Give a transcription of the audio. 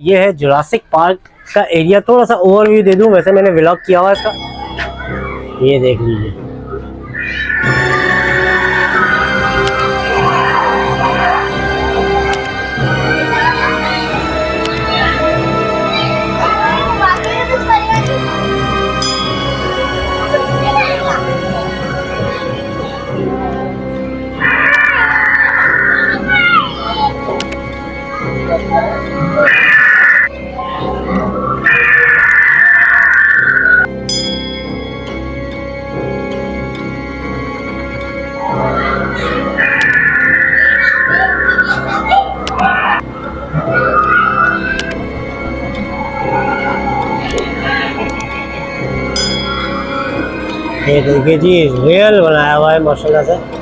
ये है Jurassic park का एरिया। थोड़ा सा ओवरव्यू दे दूं, वैसे मैंने व्लॉग किया हुआ है इसका, ये देख लीजिए। ये देखिए जी, रियल बनाया हुआ है माशाल्लाह से।